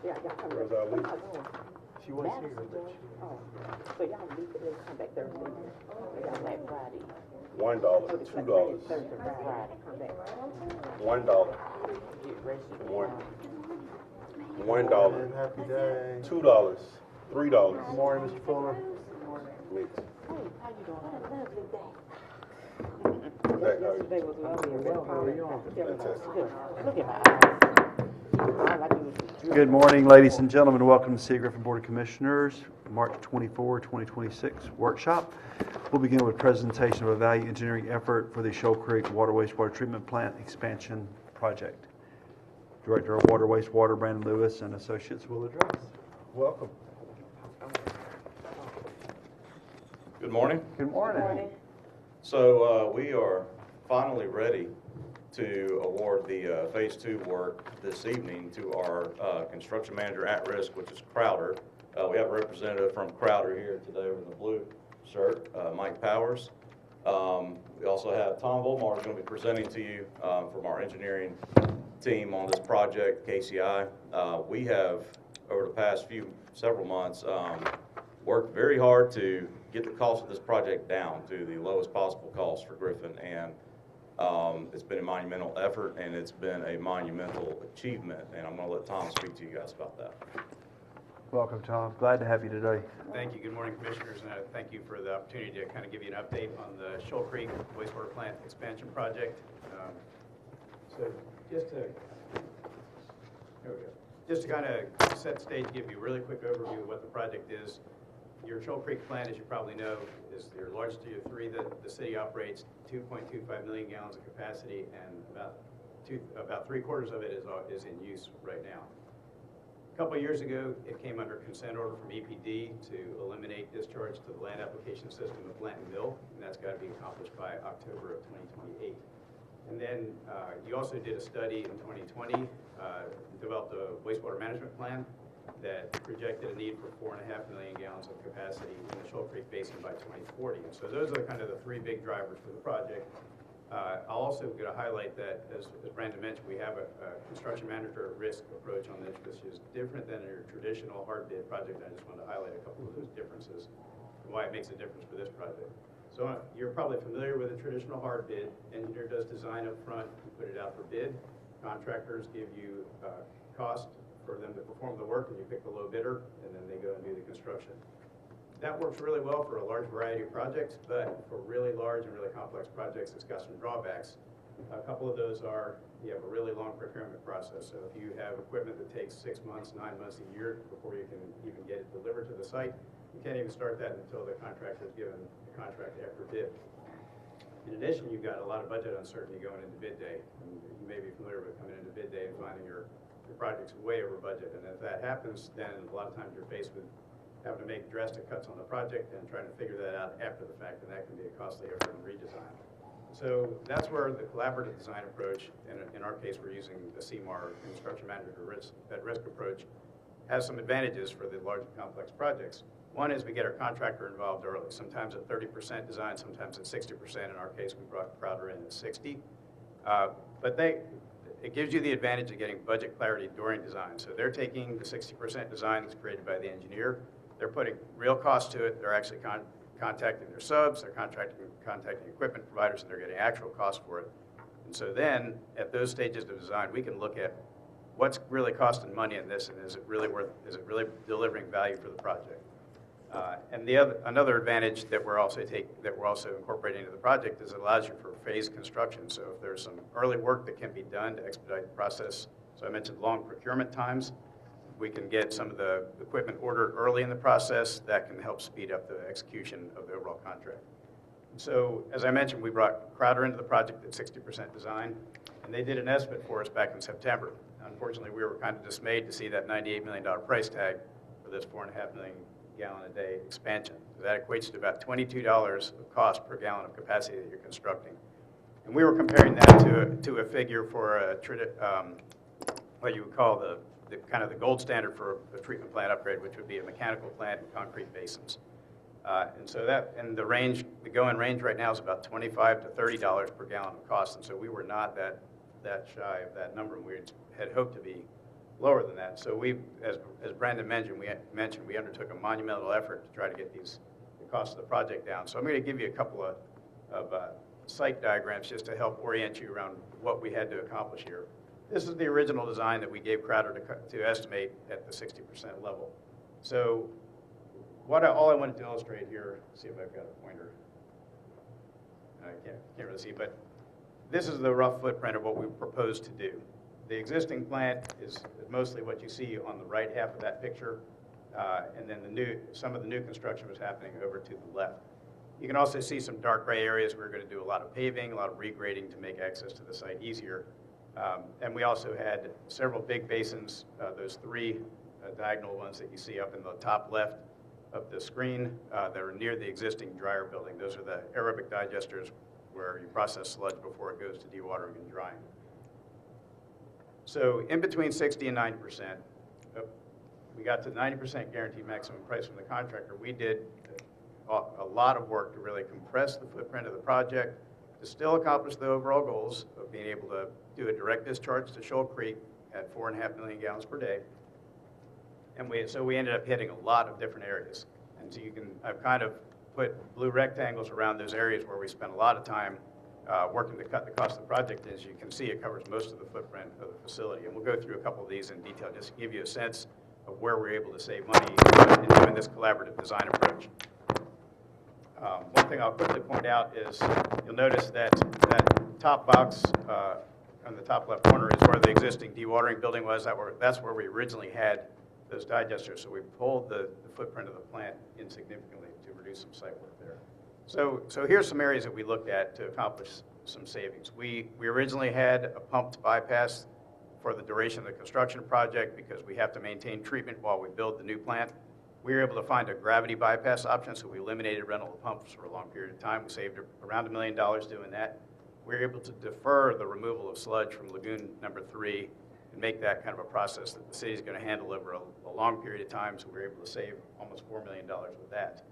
Yeah, y'all come Where's back. our lead? What y'all doing? She was here, Madison but doing? Oh, so y'all leave it and come back Thursday. Y'all back Friday. $1, So it's like $2, Thursday, Friday, come back. $1, Get ready. $1, happy day. $2, $3. Good morning, Mr. Fuller. Mix. Hey, how you doing? Have a lovely day. Hey, Yesterday was lovely and well. How are you? Fantastic. Look at my eyes. All I do is drip. Good morning, ladies and gentlemen. Welcome to City Griffin Board of Commissioners, March 24, 2026 workshop. We'll begin with presentation of a value engineering effort for the Shoal Creek Water Wastewater Treatment Plant Expansion Project. Director of Water Wastewater, Brandon Lewis, and Associates will address. Welcome. Good morning. Good morning. Good morning. So we are finally ready to award the Phase 2 work this evening to our construction manager at risk, which is Crowder. We have a representative from Crowder here today with the blue shirt, Mike Powers. We also have Tom Volmar is going to be presenting to you from our engineering team on this project, KCI. We have, over the past several months, worked very hard to get the cost of this project down to the lowest possible cost for Griffin, and it's been a monumental effort and it's been a monumental achievement, and I'm going to let Tom speak to you guys about that. Welcome, Tom. Glad to have you today. Thank you. Good morning, Commissioners, and thank you for the opportunity to kind of give you an update on the Shoal Creek Wastewater Plant Expansion Project. So just to kind of set the stage, give you a really quick overview of what the project is. Your Shoal Creek plant, as you probably know, is your largest of your three that the city operates, 2.25 million gallons of capacity, and about three-quarters of it is in use right now. A couple of years ago, it came under consent order from EPD to eliminate discharge to the land application system of Blanton Mill, and that's got to be accomplished by October of 2028. And then you also did a study in 2020, developed a wastewater management plan that projected a need for 4.5 million gallons of capacity in the Shoal Creek Basin by 2040. And so those are kind of the three big drivers for the project. I'll also going to highlight that, as Brandon mentioned, we have a construction manager risk approach on this, which is different than your traditional hard bid project. I just wanted to highlight a couple of those differences and why it makes a difference for this project. So you're probably familiar with a traditional hard bid. Engineer does design up front, you put it out for bid. Contractors give you cost for them to perform the work, and you pick the low bidder, and then they go and do the construction. That works really well for a large variety of projects, but for really large and really complex projects, it's got some drawbacks. A couple of those are you have a really long procurement process. So if you have equipment that takes 6 months, 9 months, a year before you can even get it delivered to the site, you can't even start that until the contractor is given the contract after bid. In addition, you've got a lot of budget uncertainty going into bid day. And you may be familiar with coming into bid day and finding your project's way over budget. And if that happens, then a lot of times you're faced with having to make drastic cuts on the project and trying to figure that out after the fact, and that can be a costly effort in redesign. So that's where the collaborative design approach, and in our case we're using the CMAR construction manager at risk approach, has some advantages for the large and complex projects. One is we get our contractor involved early, sometimes at 30% design, sometimes at 60%. In our case, we brought Crowder in at 60. But it gives you the advantage of getting budget clarity during design. So they're taking the 60% design that's created by the engineer, they're putting real cost to it, they're actually contacting their subs, they're contacting equipment providers, and they're getting actual cost for it. And so then, at those stages of design, we can look at what's really costing money in this, and is it really delivering value for the project? And another advantage that we're also incorporating into the project is it allows you for phased construction. So if there's some early work that can be done to expedite the process, so I mentioned long procurement times, we can get some of the equipment ordered early in the process that can help speed up the execution of the overall contract. So as I mentioned, we brought Crowder into the project at 60% design, and they did an estimate for us back in September. Unfortunately, we were kind of dismayed to see that $98 million price tag for this 4.5 million gallon a day expansion. That equates to about $22 of cost per gallon of capacity that you're constructing. And we were comparing that to a figure for what you would call the kind of the gold standard for a treatment plant upgrade, which would be a mechanical plant and concrete basins. And so the going range right now is about $25 to $30 per gallon of cost. And so we were not that shy of that number. We had hoped to be lower than that. So we, as Brandon mentioned, we undertook a monumental effort to try to get the cost of the project down. So I'm going to give you a couple of site diagrams just to help orient you around what we had to accomplish here. This is the original design that we gave Crowder to estimate at the 60% level. So all I wanted to illustrate here, see if I've got a pointer. I can't really see, but this is the rough footprint of what we propose to do. The existing plant is mostly what you see on the right half of that picture, and then some of the new construction was happening over to the left. You can also see some dark gray areas. We're going to do a lot of paving, a lot of regrading to make access to the site easier. And we also had several big basins, those three diagonal ones that you see up in the top left of the screen that are near the existing dryer building. Those are the aerobic digesters where you process sludge before it goes to dewatering and drying. So in between 60 and 90%, we got to 90% guaranteed maximum price from the contractor. We did a lot of work to really compress the footprint of the project to still accomplish the overall goals of being able to do a direct discharge to Shoal Creek at 4.5 million gallons per day. And so we ended up hitting a lot of different areas. And so I've kind of put blue rectangles around those areas where we spent a lot of time working to cut the cost of the project. As you can see, it covers most of the footprint of the facility. And we'll go through a couple of these in detail just to give you a sense of where we're able to save money in doing this collaborative design approach. One thing I'll quickly point out is you'll notice that top box on the top left corner is where the existing dewatering building was. That's where we originally had those digesters. So we pulled the footprint of the plant insignificantly to reduce some site work there. So here's some areas that we looked at to accomplish some savings. We originally had a pumped bypass for the duration of the construction project because we have to maintain treatment while we build the new plant. We were able to find a gravity bypass option, so we eliminated rental of pumps for a long period of time. We saved around $1 million doing that. We were able to defer the removal of sludge from Lagoon number 3 and make that kind of a process that the city is going to handle over a long period of time, so we were able to save almost $4 million with that.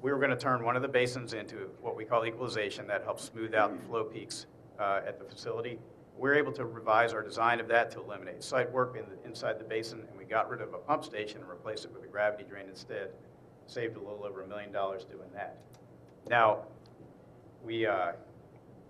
We were going to turn one of the basins into what we call equalization. That helps smooth out the flow peaks at the facility. We were able to revise our design of that to eliminate site work inside the basin, and we got rid of a pump station and replaced it with a gravity drain instead. Saved a little over $1 million doing that. Now, we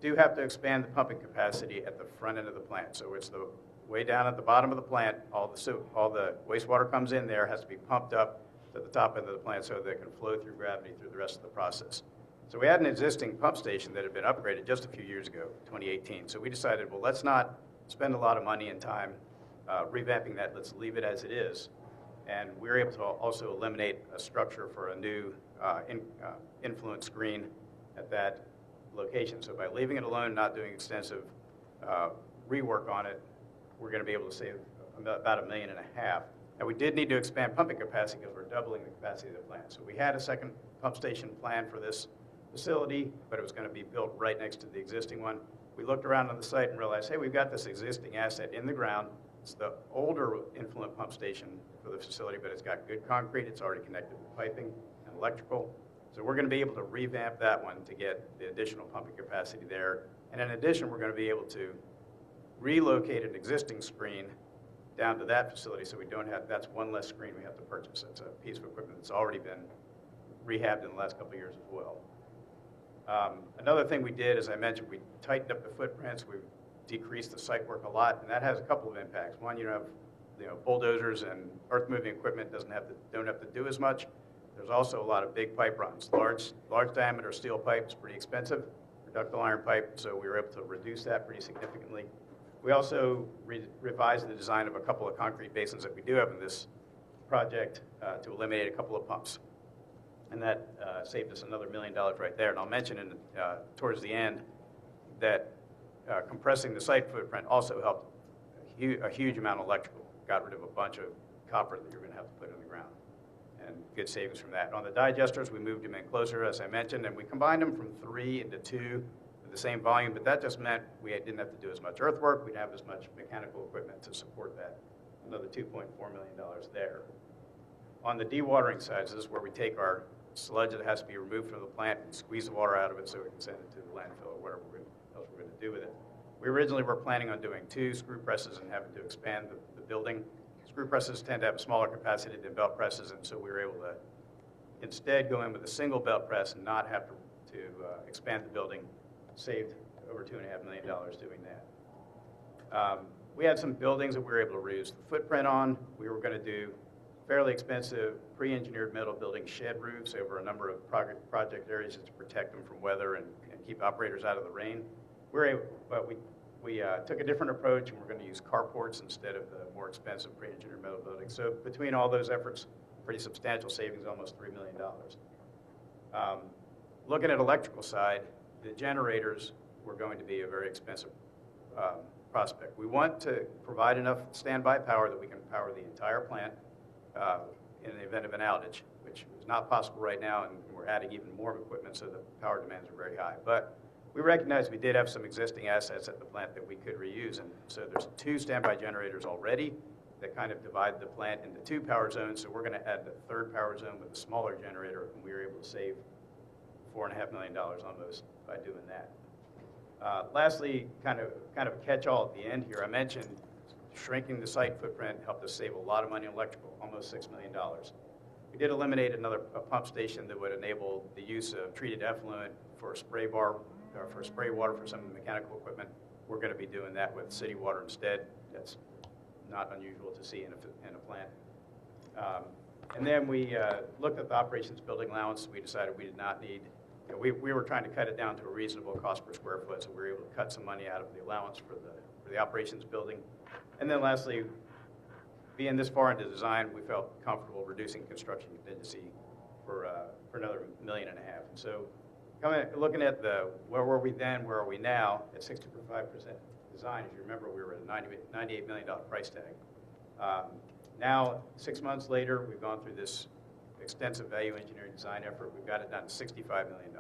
do have to expand the pumping capacity at the front end of the plant. So it's the way down at the bottom of the plant. All the wastewater comes in there, has to be pumped up to the top end of the plant so that it can flow through gravity through the rest of the process. So we had an existing pump station that had been upgraded just a few years ago, 2018. So we decided, well, let's not spend a lot of money and time revamping that. Let's leave it as it is. And we were able to also eliminate a structure for a new influence screen at that location. So by leaving it alone, not doing extensive rework on it, we're going to be able to save about $1.5 million. Now, we did need to expand pumping capacity because we're doubling the capacity of the plant. So we had a second pump station planned for this facility, but it was going to be built right next to the existing one. We looked around on the site and realized, hey, we've got this existing asset in the ground. It's the older influent pump station for the facility, but it's got good concrete. It's already connected with piping and electrical. So we're going to be able to revamp that one to get the additional pumping capacity there. And in addition, we're going to be able to relocate an existing screen down to that facility so we don't have, that's one less screen we have to purchase. It's a piece of equipment that's already been rehabbed in the last couple of years as well. Another thing we did, as I mentioned, we tightened up the footprints. We decreased the site work a lot, and that has a couple of impacts. One, you have bulldozers and earth-moving equipment don't have to do as much. There's also a lot of big pipe runs. Large diameter steel pipe is pretty expensive, ductile iron pipe, so we were able to reduce that pretty significantly. We also revised the design of a couple of concrete basins that we do have in this project to eliminate a couple of pumps. And that saved us another $1 million right there. And I'll mention towards the end that compressing the site footprint also helped a huge amount of electrical. Got rid of a bunch of copper that you're going to have to put in the ground. And good savings from that. On the digesters, we moved them in closer, as I mentioned, and we combined them from 3 into 2 with the same volume, but that just meant we didn't have to do as much earthwork. We'd have as much mechanical equipment to support that. Another $2.4 million there. On the dewatering side, this is where we take our sludge that has to be removed from the plant and squeeze the water out of it so we can send it to the landfill or whatever else we're going to do with it. We originally were planning on doing 2 screw presses and having to expand the building. Screw presses tend to have a smaller capacity than belt presses, and so we were able to instead go in with a single belt press and not have to expand the building. Saved over $2.5 million doing that. We had some buildings that we were able to reduce the footprint on. We were going to do fairly expensive pre-engineered metal building shed roofs over a number of project areas to protect them from weather and keep operators out of the rain. But we took a different approach, and we're going to use carports instead of the more expensive pre-engineered metal buildings. So between all those efforts, pretty substantial savings, almost $3 million. Looking at electrical side, the generators were going to be a very expensive prospect. We want to provide enough standby power that we can power the entire plant in the event of an outage, which is not possible right now, and we're adding even more equipment, so the power demands are very high. But we recognize we did have some existing assets at the plant that we could reuse, and so there's 2 standby generators already that kind of divide the plant into 2 power zones, so we're going to add the 3rd power zone with a smaller generator, and we were able to save $4.5 million almost by doing that. Lastly, kind of a catch-all at the end here, I mentioned shrinking the site footprint helped us save a lot of money on electrical, almost $6 million. We did eliminate a pump station that would enable the use of treated effluent for spray water for some of the mechanical equipment. We're going to be doing that with city water instead. That's not unusual to see in a plant. And then we looked at the operations building allowance. We decided we did not need, we were trying to cut it down to a reasonable cost per square foot, so we were able to cut some money out of the allowance for the operations building. And then lastly, being this far into design, we felt comfortable reducing construction contingency for another $1.5 million. And so looking at where were we then, where are we now, at 65% design, as you remember, we were at a $98 million price tag. Now, 6 months later, we've gone through this extensive value engineering design effort. We've got it down to $65 million.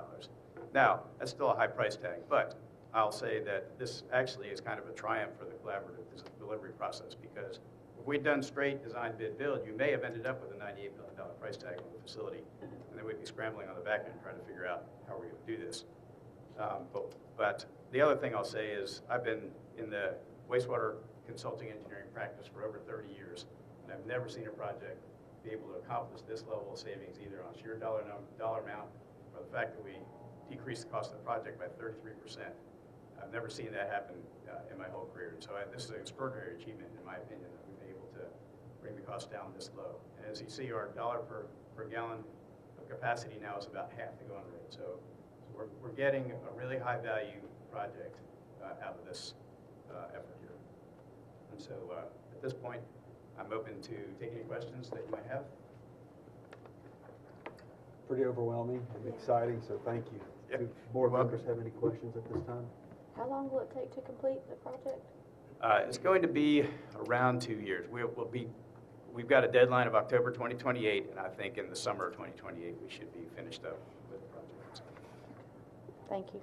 Now, that's still a high price tag, but I'll say that this actually is kind of a triumph for the collaborative delivery process, because if we'd done straight design, bid, build, you may have ended up with a $98 million price tag on the facility, and then we'd be scrambling on the back end trying to figure out how we're going to do this. But the other thing I'll say is I've been in the wastewater consulting engineering practice for over 30 years, and I've never seen a project be able to accomplish this level of savings, either on sheer dollar amount or the fact that we decreased the cost of the project by 33%. I've never seen that happen in my whole career. And so this is an extraordinary achievement, in my opinion, that we've been able to bring the cost down this low. And as you see, our dollar per gallon of capacity now is about half the going rate. So we're getting a really high value project out of this effort here. And so at this point, I'm open to take any questions that you might have. Pretty overwhelming and exciting, so thank you. Yep. Do board members have any questions at this time? How long will it take to complete the project? It's going to be around 2 years. We've got a deadline of October 2028, and I think in the summer of 2028 we should be finished up with the project. Thank you.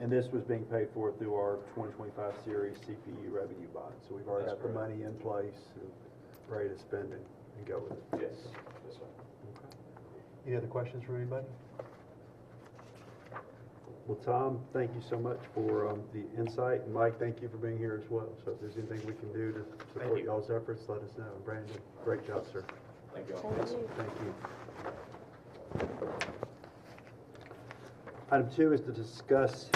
And this was being paid for through our 2025 series CPU revenue bond. So we've already That's got the correct. money in place and ready to spend it and go with it. Yes. Yes, sir. Okay. Any other questions from anybody? Well, Tom, thank you so much for the insight. And Mike, thank you for being here as well. So if there's anything we can do to support you. y'all's efforts, let us know. Brandon, great job, sir. Thank you all. Thank you. Thank you. Item 2 is to discuss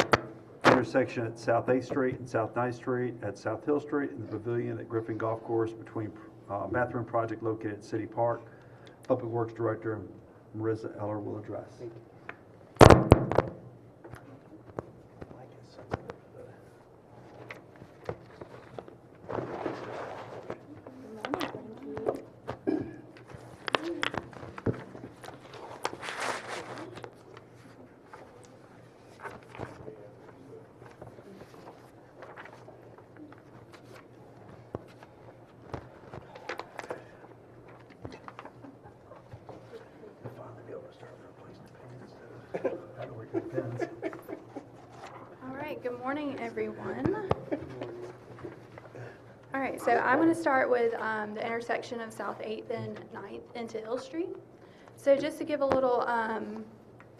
intersection at South 8th Street and South 9th Street, at South Hill Street, and the pavilion at Griffin Golf Course between bathroom project located at City Park. Public Works Director Marissa Eller will address. Good morning, thank you. All right, good morning, everyone. All right, so I'm going to start with the intersection of South 8th and 9th into Hill Street. So just to give a little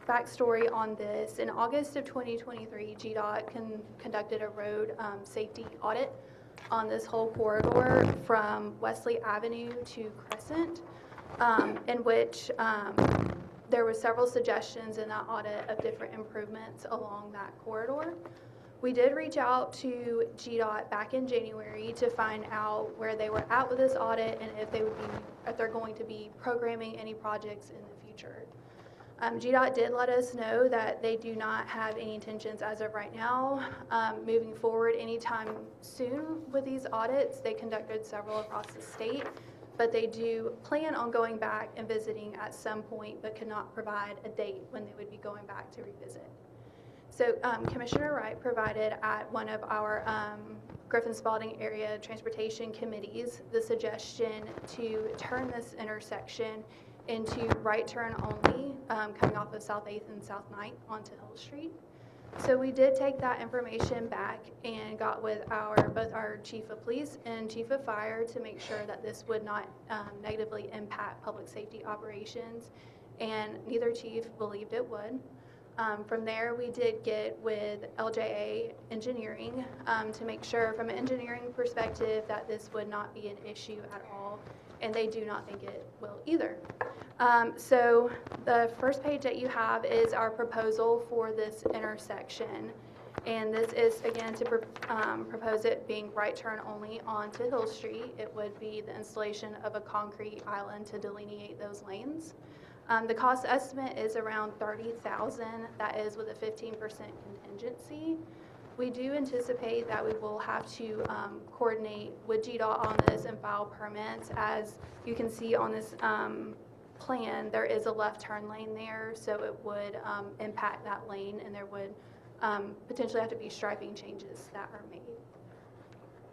backstory on this, in August of 2023, GDOT conducted a road safety audit on this whole corridor from Wesley Avenue to Crescent, in which there were several suggestions in that audit of different improvements along that corridor. We did reach out to GDOT back in January to find out where they were at with this audit and if they're going to be programming any projects in the future. GDOT did let us know that they do not have any intentions as of right now moving forward anytime soon with these audits. They conducted several across the state, but they do plan on going back and visiting at some point, but cannot provide a date when they would be going back to revisit. So Commissioner Wright provided at one of our Griffin Spalding area transportation committees the suggestion to turn this intersection into right turn only, coming off of South 8th and South 9th onto Hill Street. So we did take that information back and got with both our Chief of Police and Chief of Fire to make sure that this would not negatively impact public safety operations, and neither chief believed it would. From there, we did get with LJA Engineering to make sure from an engineering perspective that this would not be an issue at all, and they do not think it will either. So the first page that you have is our proposal for this intersection, and this is, again, to propose it being right turn only onto Hill Street. It would be the installation of a concrete island to delineate those lanes. The cost estimate is around $30,000. That is with a 15% contingency. We do anticipate that we will have to coordinate with GDOT on this and file permits. As you can see on this plan, there is a left turn lane there, so it would impact that lane, and there would potentially have to be striping changes that are made.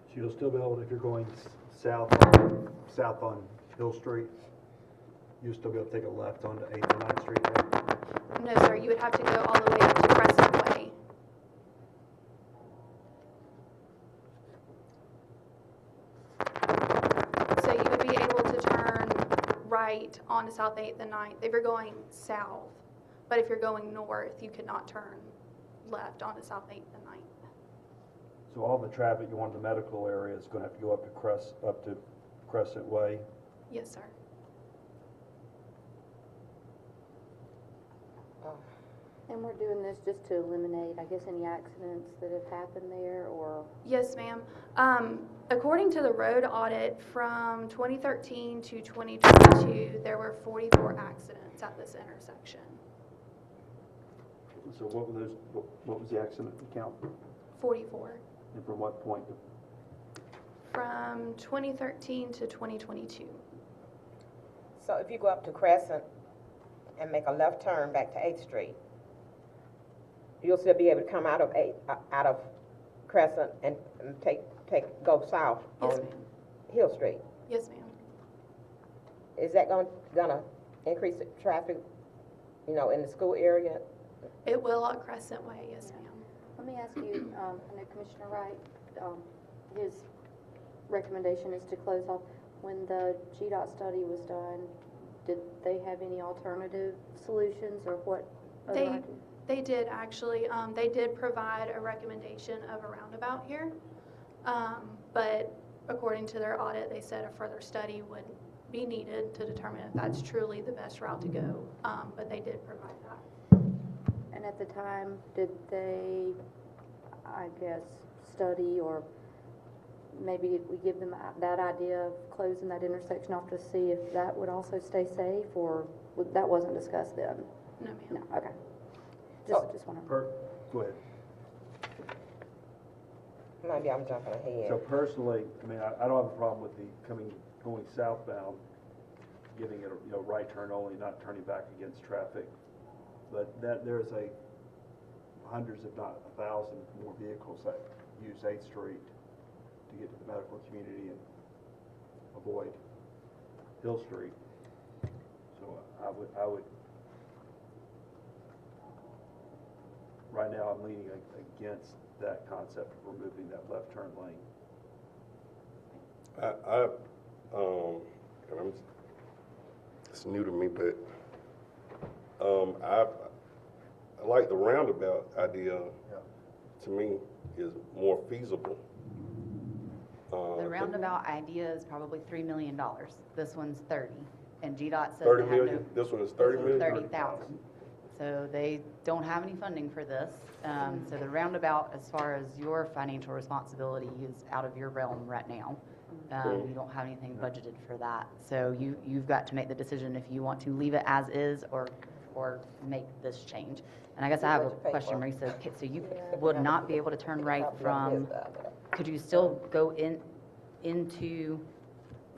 So you'll still be able, if you're going south on Hill Street, you'll still be able to take a left onto 8th and 9th Street there? No, sir, you would have to go all the way up to Crescent Way. So you would be able to turn right onto South 8th and 9th if you're going south. But if you're going north, you could not turn left onto South 8th and 9th. So all the traffic you want in the medical area is going to have to go up to Crescent Way? Yes, sir. And we're doing this just to eliminate, I guess, any accidents that have happened there, or? Yes, ma'am. According to the road audit from 2013 to 2022, there were 44 accidents at this intersection. So what was the accident count? 44. And from what point? From 2013 to 2022. So if you go up to Crescent and make a left turn back to 8th Street, you'll still be able to come out of Crescent and go south Yes, on ma'am. Hill Street. Yes, ma'am. Is that gonna increase the traffic, in the school area? It will at Crescent Way, yes, ma'am. Let me ask you, I know Commissioner Wright, his recommendation is to close off. When the GDOT study was done, did they have any alternative solutions, or what other ideas? They did actually. They did provide a recommendation of a roundabout here, but according to their audit, they said a further study would be needed to determine if that's truly the best route to go, but they did provide that. And at the time, did they, I guess, study, or maybe did we give them that idea of closing that intersection off to see if that would also stay safe, or that wasn't discussed then? No, ma'am. No, okay. Just want to. Go ahead. Maybe I'm jumping ahead. So personally, I mean, I don't have a problem with going southbound, giving it a right turn only, not turning back against traffic. But there's hundreds, if not 1,000 more vehicles that use 8th Street to get to the medical community and avoid Hill Street. So I would, right now I'm leaning against that concept of removing that left turn lane. It's new to me, but I like the roundabout idea, Yeah. to me, is more feasible. The roundabout idea is probably $3 million. This one's 30, and GDOT says 30 they have no. million, this one is 30 million? 30,000. So they don't have any funding for this. So the roundabout, as far as your financial responsibility, is out of your realm right now. You don't have anything budgeted for that. So you've got to make the decision if you want to leave it as is or make this change. And I guess I have a question, Marisa. So you would not be able to turn right from, could you still go into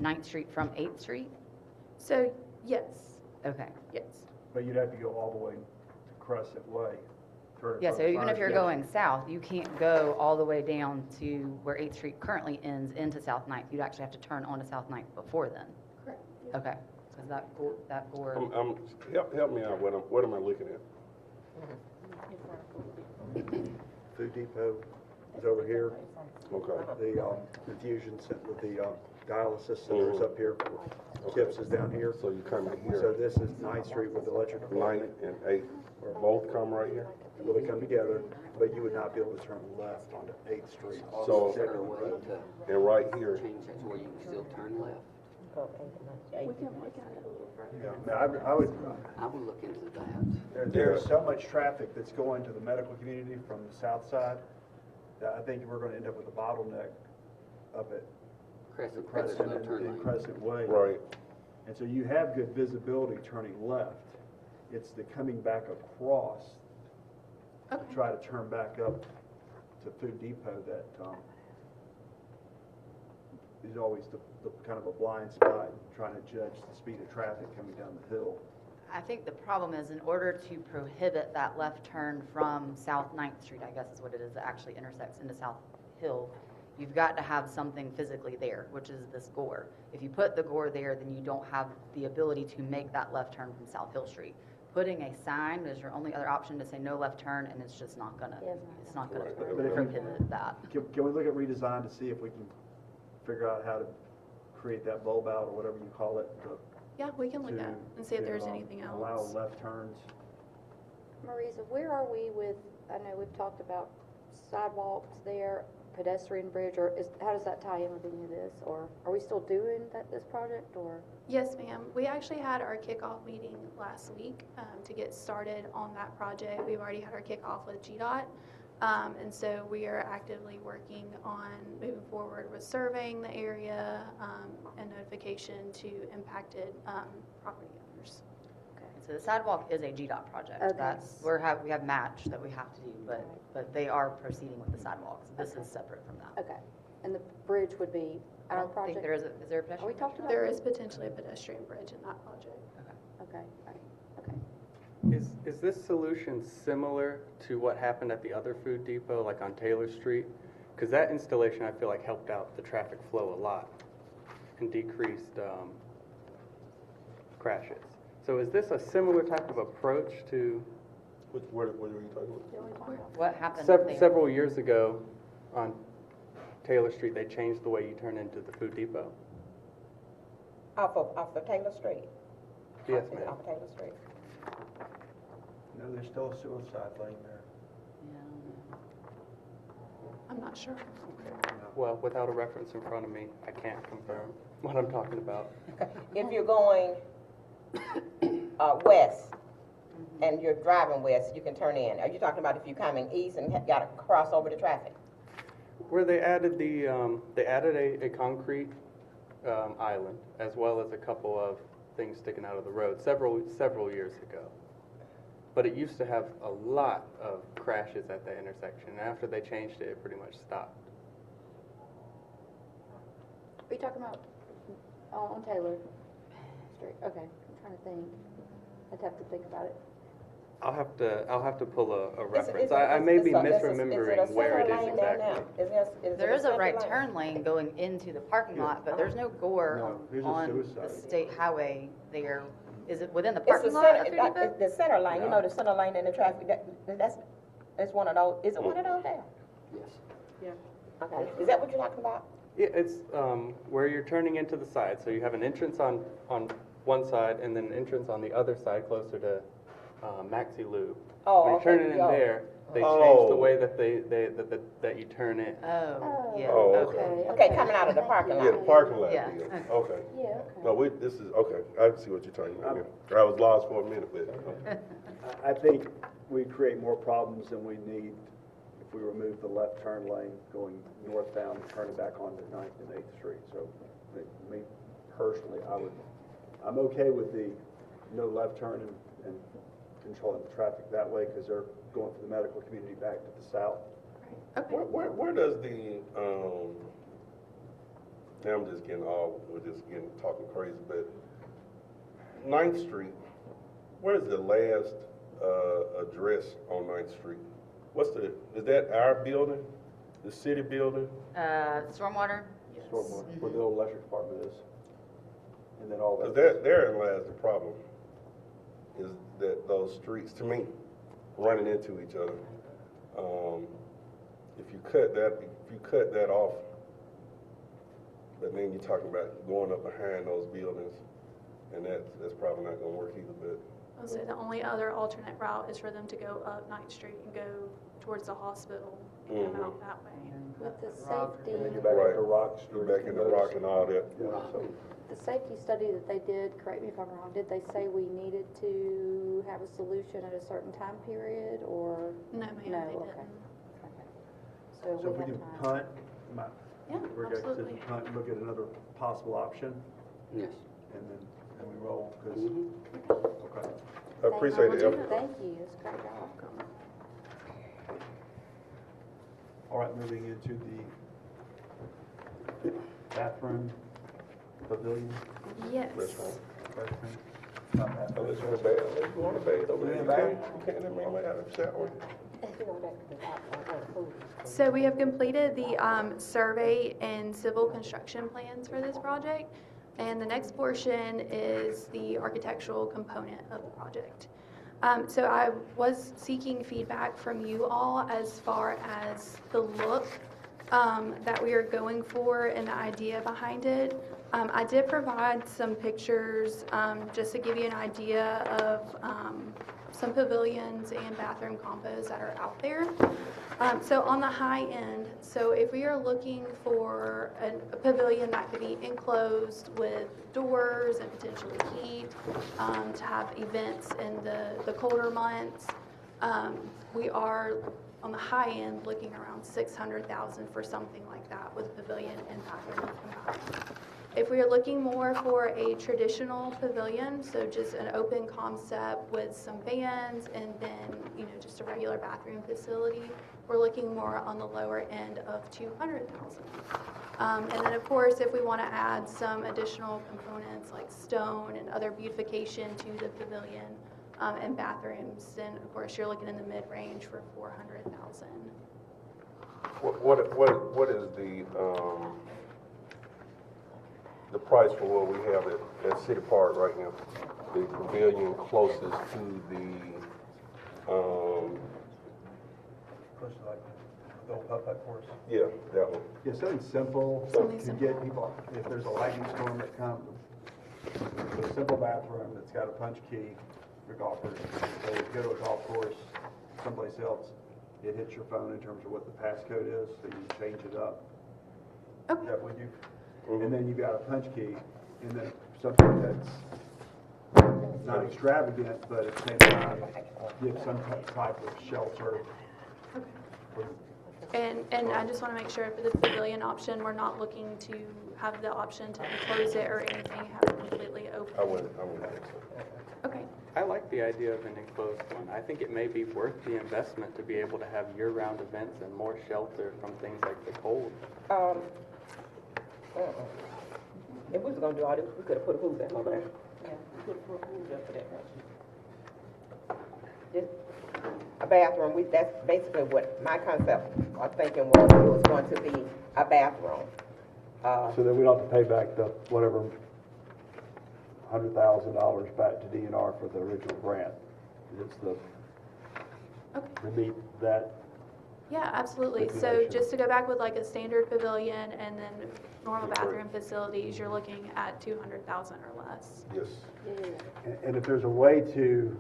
9th Street from 8th Street? So, yes, Okay. yes. But you'd have to go all the way to Crescent Way. turn Yeah, from so even if you're Fire- going south, you can't go all the way down to where 8th Street currently ends into South 9th. You'd actually have to turn onto South 9th before then. Correct. Okay, so that board, Help me out, what am I looking at? Food Depot is over here. Okay, The infusion center, the dialysis center is up here. Tips is down here. so you come in So here, this is 9th Street with the electric department. 9th and 8th, both come right here? Will they come together, but you would not be able to turn left onto 8th Street. So- Is there a way to And right here, change that to where you can still turn left? Yeah, I would, I would look into that. there's so much traffic that's going to the medical community from the south side that I think we're gonna end up with a bottleneck up at Crescent, there's Crescent no turn and lane. Crescent Way. right, And so you have good visibility turning left. It's the coming back across to Okay. try to turn back up to Food Depot that, is always the kind of a blind spot, trying to judge the speed of traffic coming down the hill. I think the problem is in order to prohibit that left turn from South 9th Street, I guess is what it is, that actually intersects into South Hill, you've got to have something physically there, which is this gore. If you put the gore there, then you don't have the ability to make that left turn from South Hill Street. Putting a sign is your only other option to say no left turn, and it's just not gonna, it's not gonna But if you- prohibit that. Can we look at redesign to see if we can figure out how to create that bulb out or whatever you call it? Yeah, we can look at it and see if there's anything Allow else. left turns. Marisa, where are we with, I know we've talked about sidewalks there, pedestrian bridge, or how does that tie in with any of this? Or are we still doing this project, or? Yes, ma'am. We actually had our kickoff meeting last week to get started on that project. We've already had our kickoff with GDOT. And so we are actively working on moving forward with surveying the area and notification to impacted property owners. So the sidewalk is a GDOT project. Okay. That's, we have match that we have to do, but they are proceeding with the sidewalks. This is separate from that. Okay, and the bridge would be I our don't think project? there is a Are pedestrian we bridge? talking about? There is potentially a pedestrian bridge in that project. Okay, right, okay. Is this solution similar to what happened at the other food depot, like on Taylor Street? Because that installation, I feel like, helped out the traffic flow a lot and decreased crashes. So is this a similar type of approach to what are you talking about? What happened there? several years ago on Taylor Street, they changed the way you turn into the food depot? Off of Taylor Street? Yes, Is it ma'am. Off of Taylor Street? No, there's still a suicide lane there. I'm not sure. Well, without a reference in front of me, I can't confirm what I'm talking about. If you're going west and you're driving west, you can turn in. Are you talking about if you're coming east and got to cross over the traffic? Where they added a concrete island, as well as a couple of things sticking out of the road several years ago. But it used to have a lot of crashes at that intersection. And after they changed it, it pretty much stopped. Are you talking about on Taylor Street? Okay, I'm trying to think. I'd have to think about it. I'll have to pull a reference. Is I may be a misremembering where it center is lane there exactly. now? There is a center right lane? turn lane going into the parking lot, but there's no gore No, there's a on suicide. the state highway there. Is it within the It's parking the lot center, of Food Depot? the center lane, you know, the center lane in the traffic, that's one of those, is it one of those there? Yes. Okay, is that what you're talking about? Yeah, it's where you're turning into the side. So you have an entrance on one side and then an entrance on the other side closer to Maxi Loop. Oh, When you turn okay, it in yeah. there, they Oh. changed the way that that you turn in. Oh, yeah, Oh, okay. Okay, coming out of the parking Yeah, lot. the parking lot Yeah. deal. Okay. Yeah, No, this is, okay, I see what you're talking about. I was lost for a minute, but, okay. I think we create more problems than we need if we remove the left turn lane going northbound, turning back onto 9th and 8th Street. So, me personally, I'm okay with the no left turn and controlling the traffic that way, because they're going for the medical community back to the south. Where does the, now I'm just getting talking crazy, but 9th Street, where's the last, address on 9th Street? Is that our building, the city building? Stormwater? Stormwater, where the old electric department is. And then all Because that. therein lies the problem, is that those streets, to me, running into each other. If you cut that off, but then you're talking about going up behind those buildings, and that's probably not gonna work either, but. I'll say the only other alternate route is for them to go up 9th Street and go towards the hospital and come out that way. with the And then safety, you're back Right. into Rock You're Street. back in the rock and all that. Yeah, so. the safety study that they did, correct me if I'm wrong, did they say we needed to have a solution at a certain time period, or? No, ma'am, No, they okay. didn't. So So if we we have can time. punt, Yeah, we're going to absolutely. punt and look at another possible option, Yes. and then we roll, because, Mhm. okay. I appreciate the Thank you. effort. Thank you, it's a great job. All right, moving into the bathroom pavilion. Yes. Restroom. Not bathroom. Unless you want to bathe, unless you want to bathe over there, you can't, I mean, I have a shower. So we have completed the survey and civil construction plans for this project. And the next portion is the architectural component of the project. So I was seeking feedback from you all as far as the look that we are going for and the idea behind it. I did provide some pictures just to give you an idea of some pavilions and bathroom combos that are out there. So on the high end, so if we are looking for a pavilion that could be enclosed with doors and potentially heat, to have events in the colder months, we are on the high end looking around $600,000 for something like that with pavilion and bathroom combined. If we are looking more for a traditional pavilion, so just an open concept with some fans and then, just a regular bathroom facility, we're looking more on the lower end of $200,000. And then, of course, if we want to add some additional components like stone and other beautification to the pavilion and bathrooms, then, of course, you're looking in the mid-range for $400,000. What is the price for what we have at City Park right now? The pavilion closest to the, Close to like the old putt-putt course. yeah, that one. Yeah, something simple, Something to simple. get people, if there's a lightning storm that comes, a simple bathroom that's got a punch key for golfers. So if you go to a golf course someplace else, it hits your phone in terms of what the passcode is, so you change it up. Okay. Is that what you? Mhm. And then you got a punch key, and then something that's not extravagant, but at the same time, give some type of shelter. And I just want to make sure for the pavilion option, we're not looking to have the option to enclose it or anything, have it completely open. I wouldn't think so. Okay. I like the idea of an enclosed one. I think it may be worth the investment to be able to have year-round events and more shelter from things like the cold. If we was gonna do all this, we could've put a pool back over there. Yeah, we could've put a pool just for that. Just a bathroom, that's basically what my concept or thinking was, it was going to be a bathroom. So that we don't have to pay back the, whatever, $100,000 back to DNR for the original grant. It's the, Okay. to meet that. Yeah, absolutely. So Stipulation. just to go back with like a standard pavilion and then normal bathroom facilities, you're looking at 200,000 or less. Yes. And if there's a way to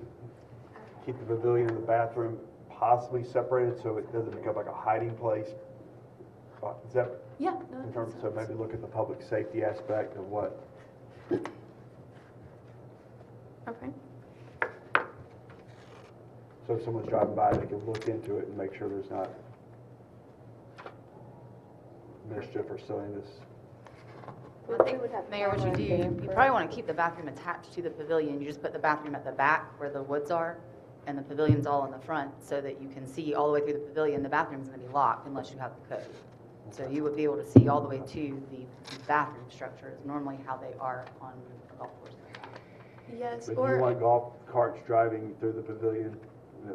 keep the pavilion and the bathroom possibly separated so it doesn't become like a hiding place. Is that, Yeah, no, in that terms, makes so sense. maybe look at the public safety aspect of what, Okay. so if someone's driving by, they can look into it and make sure there's not mischief or silliness. I think, Mayor, what you do, you probably want to keep the bathroom attached to the pavilion. You just put the bathroom at the back where the woods are, and the pavilion's all in the front, so that you can see all the way through the pavilion. The bathroom's going to be locked unless you have the code. So you would be able to see all the way to the bathroom structure, is normally how they are on a golf course. Yes, But do you or, want golf carts driving through the pavilion,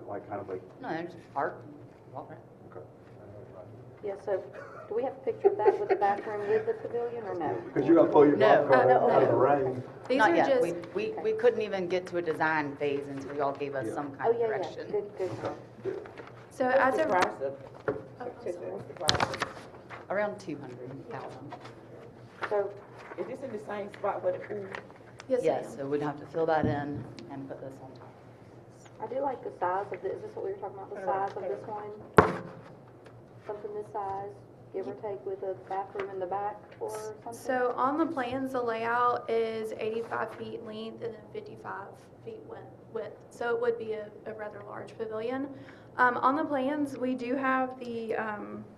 like kind of like, No, they're just park and walk around. okay. Yeah, so do we have a picture of that with the bathroom with the pavilion or no? Because you're gonna pull your No. golf cart No. out of the rain. these Not are yet. just, We couldn't even get to a design phase until y'all gave us some Oh, kind of yeah, yeah, direction. good. so as The of, price of, oh, I'm sorry. what's the price? Around 200,000. So, Is this in the same spot where the pool? Yes, Yes, ma'am. so we'd have to fill that in and put this on top. I do like the size of this, is this what we were talking about, the size of this one? Something this size, give or take with a bathroom in the back or something? So on the plans, the layout is 85 feet length and then 55 feet width. So it would be a rather large pavilion. On the plans, we do have the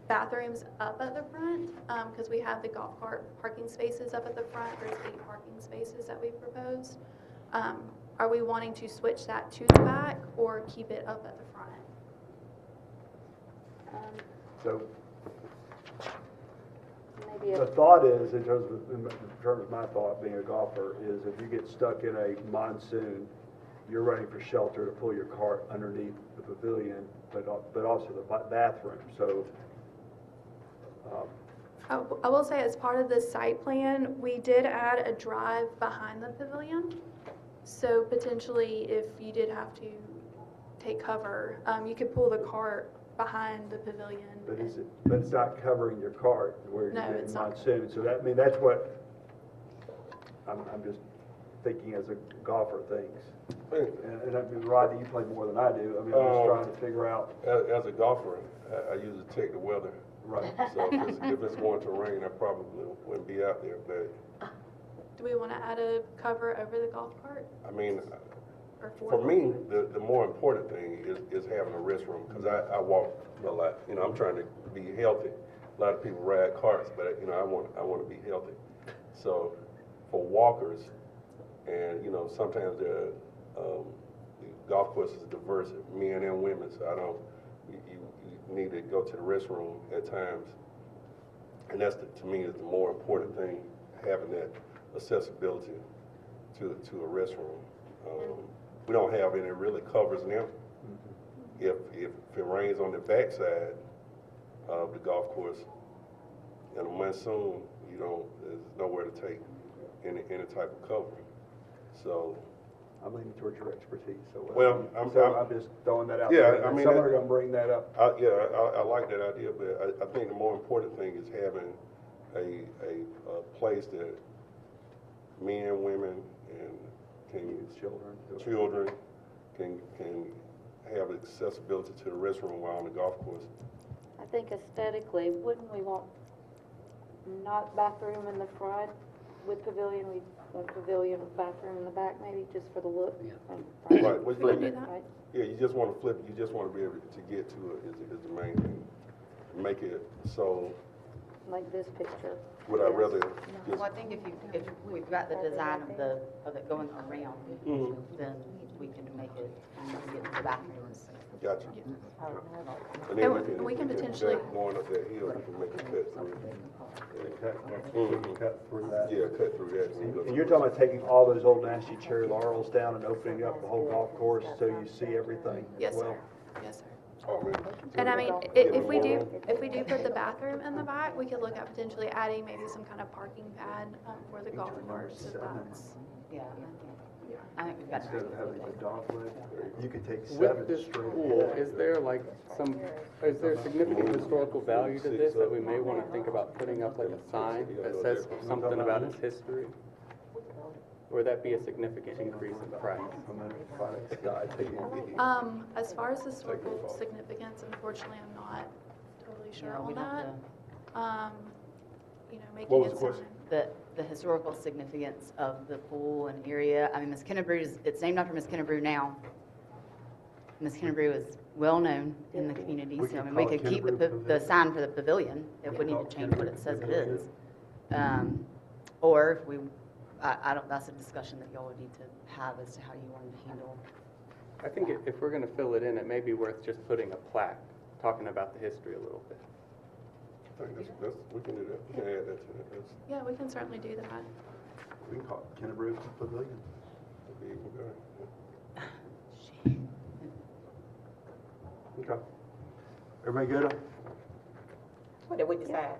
bathrooms up at the front because we have the golf cart parking spaces up at the front. There's 8 parking spaces that we proposed. Are we wanting to switch that to the back or keep it up at the front? So Maybe the thought is, in terms of my thought, being a golfer, is if you get stuck in a monsoon, you're running for shelter to pull your cart underneath the pavilion, but also the bathroom. So, I will say, as part of the site plan, we did add a drive behind the pavilion. So potentially, if you did have to take cover, you could pull the cart behind the pavilion. but it's not covering your cart where No, you're in it's not. monsoon. So that, I mean, that's what I'm just thinking as a golfer thinks. And I mean, Rodney, you play more than I do. I mean, I'm just trying to figure out. As a golfer, I usually take the weather. Right. So if it's going to rain, I probably wouldn't be out there. But Do we want to add a cover over the golf cart? I mean, Or for me, the more important thing is having a restroom, because I walk a lot. You know, I'm trying to be healthy. A lot of people ride carts, but you know, I want to be healthy. So for walkers, and you know, sometimes the golf course is diverse, men and women. So you need to go to the restroom at times, and that's to me is the more important thing, having that accessibility to a restroom. We don't have any really covers now. If it rains on the backside of the golf course in a monsoon, there's nowhere to take any type of cover. So, I'm leaning towards your expertise. So, Well, I'm just throwing that out Yeah, there. I mean, Someone are going to bring that up. I like that idea, but I think the more important thing is having a place that men, women, and children can have accessibility to the restroom while on the golf course. I think aesthetically, wouldn't we want not bathroom in the front with pavilion, we want pavilion with bathroom in the back, maybe just for the look? Yeah. Right. Well, We can do that. Right? Yeah, you just want to flip it. You just want to be able to get to it is the main thing. Make it so. Like this picture. Would I rather just Well, I think if we've got the design of it going around, Mhm. then we can make it, and we can get to the bathrooms. Gotcha. And And we can potentially- going up that hill, you can make it cut through. Cut through that. Yeah, cut through that. And you're talking about taking all those old nasty cherry laurels down and opening up the whole golf course so you see everything as Yes, well? sir. Yes, sir. Oh, man. And I mean, if we do put the bathroom in the back, we could look at potentially adding maybe some kind of parking pad for the golf carts if that's. Yeah, I think we've got Instead of having a dogleg, you could take With 7 this straight. pool, is there significant historical value to this that we may want to think about putting up like a sign that says something about its history? Or would that be a significant increase in price? As far as historical significance, unfortunately, I'm not totally sure Yeah, on we'd have that. Making What was it the question? sound. The historical significance of the pool and area. I mean, Miss Kennebrew it's named after Miss Kennebrew now. Miss Kennebrew is well-known in the community, We so I could mean, we call it could keep the Kennebrew sign for the pavilion if we need to change what it says it is. Or if we, I don't, that's a discussion that y'all would need to have as to how you want to handle. I think if we're gonna fill it in, it may be worth just putting a plaque, talking about the history a little bit. I think that's, we can do that, we can add that to it, that's, Yeah, we can certainly do that. We can call it Kennebrew Pavilion. that'd be even better. Okay. Everybody good? What did we decide?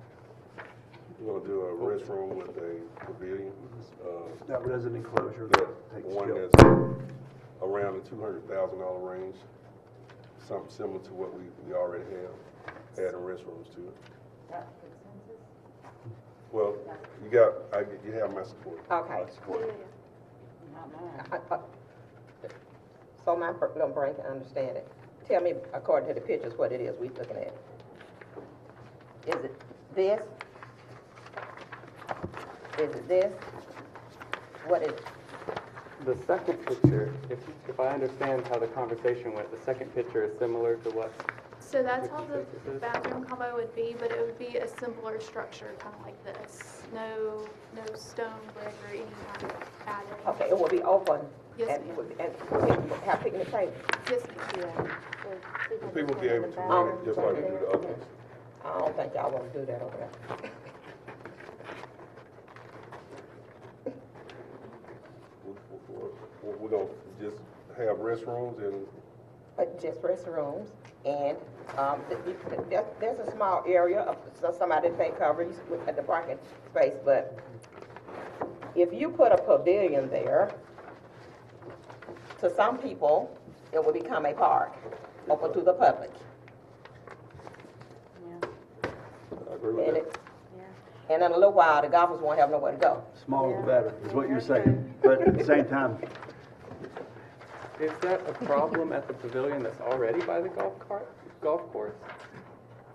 We're gonna do a restroom with a pavilion, That was an enclosure that that takes one skill. that's around the $200,000 range, something similar to what we already have, adding restrooms to it. Well, you have my support. Okay. So my little brain can understand it. Tell me, according to the pictures, what it is we looking at. Is it this? Is it this? What is it? The second picture, if I understand how the conversation went, the second picture is similar to what? So that's how the bathroom combo would be, but it would be a simpler structure, kind of like this. No stone brick or any kind of added. Okay, it will be open. Yes, And ma'am. people have picnic tables. Yes, ma'am. People be able to run it just like you do the other ones. I don't think y'all wanna do that over there. We're gonna just have restrooms and, Just restrooms, and, there's a small area of, so somebody take coverage at the parking space, but if you put a pavilion there, to some people, it will become a park, open to the public. I agree with And that. it, and in a little while, the golfers won't have nowhere to go. Smaller the better, is what you're saying. But at the same time, Is that a problem at the pavilion that's already by the golf course?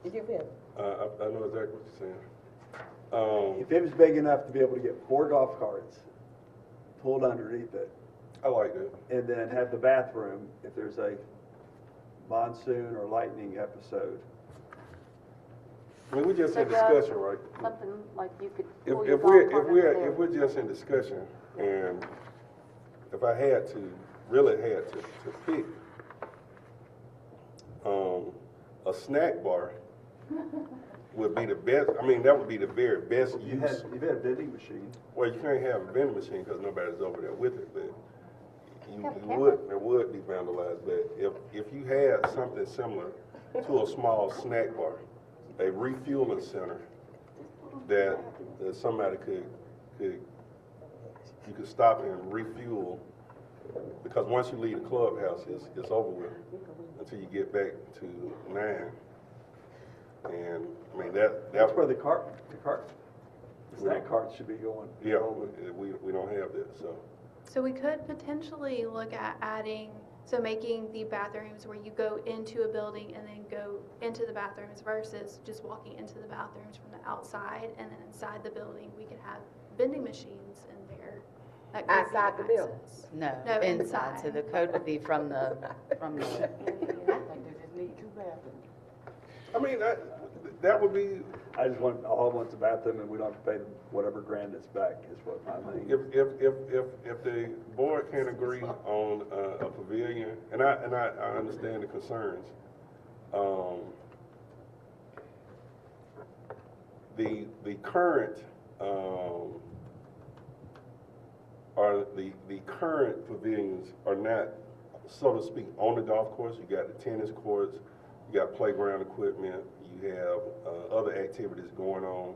Did you feel? I know exactly what you're saying. if it was big enough to be able to get 4 golf carts pulled underneath it, I like that. and then have the bathroom, if there's a monsoon or lightning episode. I mean, we're just in So, Doug, discussion, right? Something like you could If, pull your if golf we're, cart if under we're, there. if we're just in discussion, and if I had to, really had to pick, a snack bar would be the best, I mean, that would be the very best You've use. had a vending machine. Well, you can't have a vending machine because nobody's over there with it, but Have a it would be vandalized, but if you had something similar to a small snack bar, a refueling center that somebody you could stop and refuel, because once you leave the clubhouse, it's over with until you get back to 9. And, I mean, That's where the snack carts should be going. yeah, we don't have that, so. So we could potentially look at adding, so making the bathrooms where you go into a building and then go into the bathrooms versus just walking into the bathrooms from the outside, and then inside the building, we could have vending machines in there. that could be Outside the building? access. No, No, inside, so the code would be from the, I mean, that would be, All I want's a bathroom, and we don't have to pay whatever grand it's back, is what I mean. if the board can agree on a pavilion, and I understand the concerns. The current, the current pavilions are not, so to speak, on the golf course. You got the tennis courts, you got playground equipment, you have other activities going on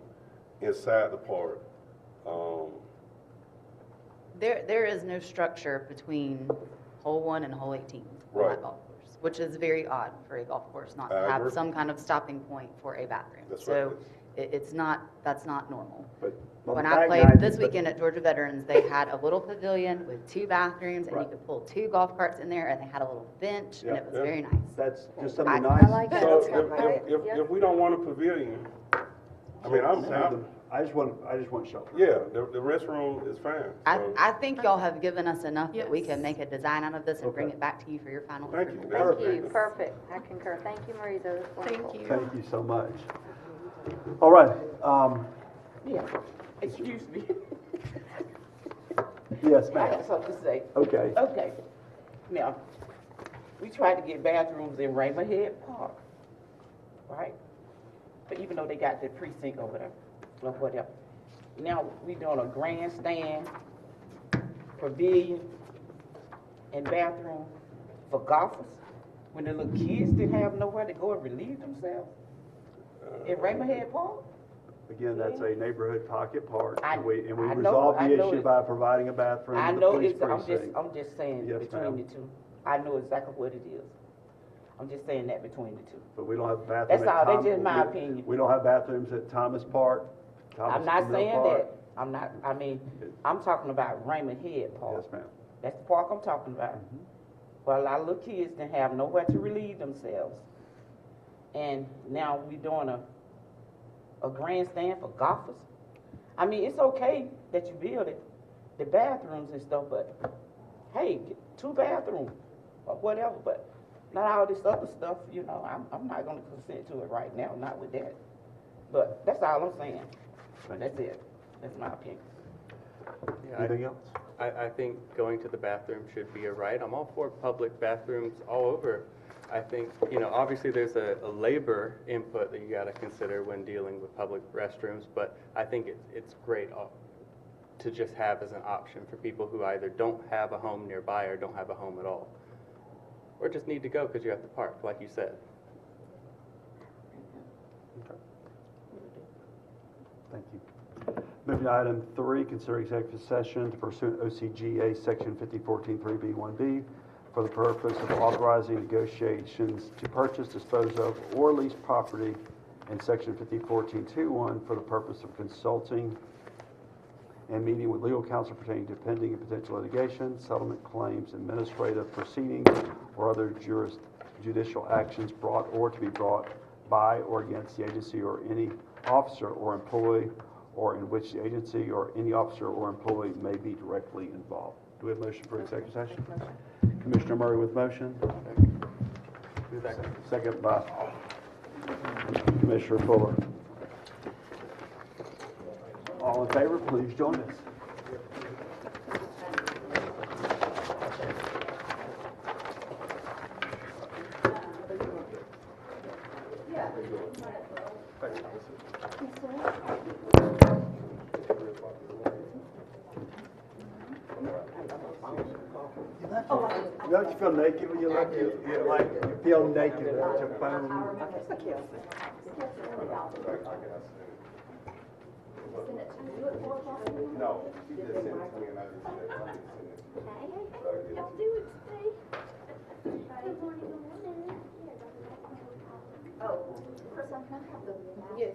inside the park. there is no structure between hole 1 and hole 18 on Right. that golf course. which is very odd for a golf course not to I have agree. some kind of stopping point for a bathroom. That's So right. it's not, that's not normal. But on When the I back played nine, this but- weekend at Georgia Veterans, they had a little pavilion with 2 bathrooms, and you Right. could pull 2 golf carts in there, and they had a little bench, and Yeah, it was yeah. very nice. That's just something I nice. like that. So That's if we don't want a pavilion, I mean, I just want shelter. yeah, the restroom is fine. So, I think y'all have given us enough that we Yes. can make a design out of this and bring Okay. it back to you for your final Thank you. approval. Thank you, perfect, I concur, thank you, Marita, that's wonderful. Thank you. Thank you so much. All right, Yeah, excuse me. yes, I ma'am. got something to say. Okay. Okay. Now, we tried to get bathrooms in Raymond Head Park, right? But even though they got the precinct over there, or whatever. Now, we doing a grandstand, pavilion, and bathroom for golfers, when the little kids didn't have nowhere to go and relieve themselves in Raymond Head Park? Again, that's a neighborhood pocket park, and we I know- resolved I the know issue it. by providing a bathroom I in the know police it's, precinct. I'm just saying Yes, between ma'am. the two. I know exactly what it is. I'm just saying that between the two. But we don't have a bathroom That's at all, that's just my we- opinion. We don't have bathrooms at Thomas Park. I'm not saying that, I mean, I'm talking about Raymond Head Park. Yes, ma'am. That's the park I'm talking about. Well, a lot of little kids didn't have nowhere to relieve themselves. And now we doing a grandstand for golfers. I mean, it's okay that you build it, the bathrooms and stuff, but hey, get 2 bathrooms or whatever, but not all this other stuff, you know, I'm not gonna consent to it right now, not with that. But that's all I'm saying. That's it. That's my opinion. Yeah, Anything else? I think going to the bathroom should be a right. I'm all for public bathrooms all over. I think, obviously there's a labor input that you got to consider when dealing with public restrooms, but I think it's great to just have as an option for people who either don't have a home nearby or don't have a home at all. Or just need to go because you have to park, like you said. Thank you. Moving to item 3, consider executive session to pursue OCGA Section 5014-3B1B for the purpose of authorizing negotiations to purchase, dispose of, or lease property, and Section 5014-21 for the purpose of consulting and meeting with legal counsel pertaining to pending and potential litigation, settlement claims, administrative proceedings, or other judicial actions brought or to be brought by or against the agency or any officer or employee, or in which the agency or any officer or employee may be directly involved. Do we have a motion for executive session? Commissioner Murray with motion. Second by Commissioner Fuller. All in favor, please join us. Don't you feel naked when you look? You feel naked without your phone. No, she just sent it to me and I just said, Y'all do it today. Good morning, good morning. Oh, first one, can I have the? Yes.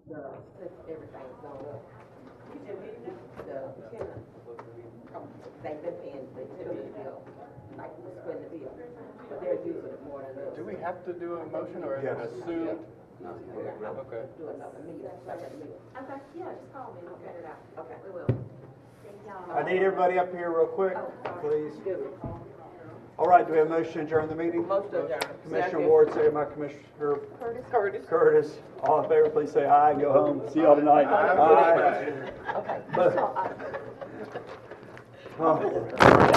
Thank you so much. Everything's gone up. They've been paying the utility bill, like we're splitting the bill, but they're using it more than us. Do we have to do a motion or is it assumed? Okay. Do another meeting, like a meeting. Okay, yeah, just call me, we'll figure it out. Okay. We will. Thank y'all. I need everybody up here real quick, please. All right, do we have a motion to adjourn the meeting? Most of them. Commissioner Ward, second by Commissioner Curtis. All in favor, please say aye and go home. See y'all tonight. Aye. Okay. But- Oh.